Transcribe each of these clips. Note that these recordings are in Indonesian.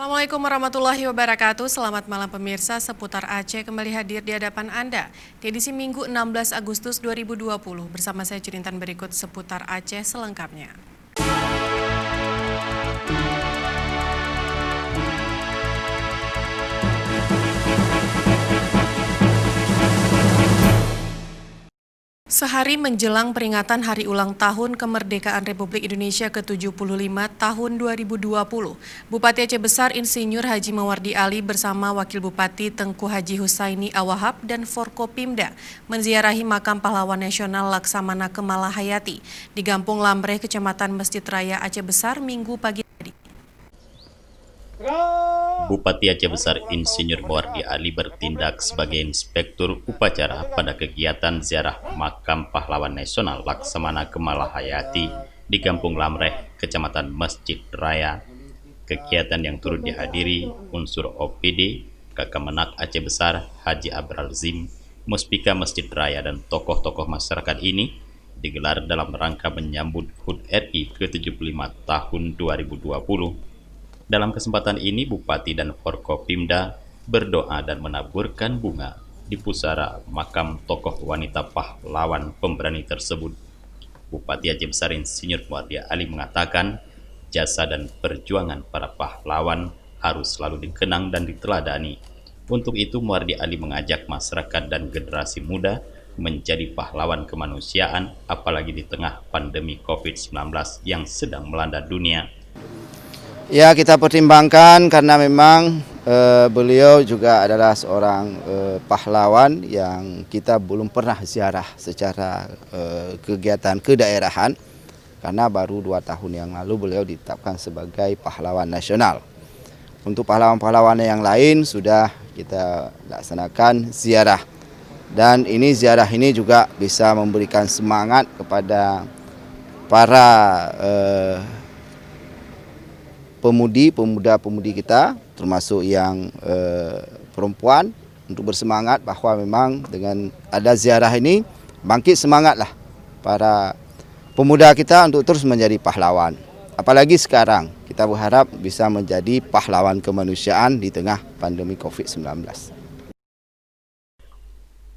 Assalamualaikum warahmatullahi wabarakatuh. Selamat malam pemirsa, seputar Aceh kembali hadir di hadapan Anda di edisi Minggu 16 Agustus 2020. Bersama saya Cirintan, berikut seputar Aceh selengkapnya. Sehari menjelang peringatan Hari Ulang Tahun Kemerdekaan Republik Indonesia ke-75 tahun 2020, Bupati Aceh Besar Insinyur Haji Mawardi Ali bersama Wakil Bupati Tengku Haji Husaini Awahab dan Forkopimda menziarahi makam pahlawan nasional Laksamana Kemala Hayati di Gampung Lamreh, Kecamatan Masjid Raya Aceh Besar, Minggu pagi tadi. Bupati Aceh Besar Insinyur Mawardi Ali bertindak sebagai inspektur upacara pada kegiatan ziarah makam pahlawan nasional Laksamana Kemala Hayati di Kampung Lamreh, Kecamatan Masjid Raya. Kegiatan yang turut dihadiri unsur OPD, Kakamenak Aceh Besar, Haji Abral Zim, Muspika Masjid Raya dan tokoh-tokoh masyarakat ini digelar dalam rangka menyambut HUT RI ke-75 tahun 2020. Dalam kesempatan ini, Bupati dan Forkopimda berdoa dan menaburkan bunga di pusara makam tokoh wanita pahlawan pemberani tersebut. Bupati Aceh Besar Insinyur Mawardi Ali mengatakan, jasa dan perjuangan para pahlawan harus selalu dikenang dan diteladani. Untuk itu, Mawardi Ali mengajak masyarakat dan generasi muda menjadi pahlawan kemanusiaan, apalagi di tengah pandemi COVID-19 yang sedang melanda dunia. Ya, kita pertimbangkan karena memang beliau juga adalah seorang pahlawan yang kita belum pernah ziarah secara kegiatan kedaerahan, karena baru 2 tahun yang lalu beliau ditetapkan sebagai pahlawan nasional. Untuk pahlawan-pahlawan yang lain sudah kita laksanakan ziarah, dan ini ziarah ini juga bisa memberikan semangat kepada para pemuda-pemudi kita, termasuk yang perempuan, untuk bersemangat bahwa memang dengan ada ziarah ini bangkit semangatlah para pemuda kita untuk terus menjadi pahlawan. Apalagi sekarang kita berharap bisa menjadi pahlawan kemanusiaan di tengah pandemi COVID-19.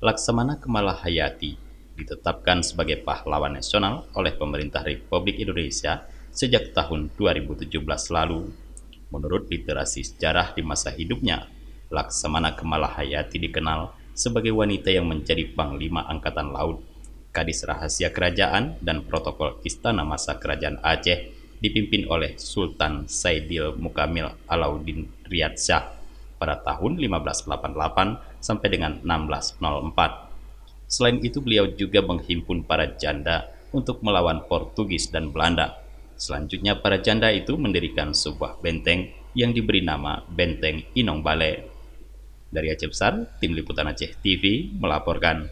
Laksamana Kemala Hayati ditetapkan sebagai pahlawan nasional oleh pemerintah Republik Indonesia sejak tahun 2017 lalu. Menurut literasi sejarah di masa hidupnya, Laksamana Kemala Hayati dikenal sebagai wanita yang menjadi Panglima Angkatan Laut, Kadis Rahasia Kerajaan dan Protokol Istana masa Kerajaan Aceh dipimpin oleh Sultan Saidil Mukamil Alauddin Riyad Shah pada tahun 1588 sampai dengan 1604. Selain itu, beliau juga menghimpun para janda untuk melawan Portugis dan Belanda. Selanjutnya, para janda itu mendirikan sebuah benteng yang diberi nama Benteng Inong Bale. Dari Aceh Besar, Tim Liputan Aceh TV melaporkan.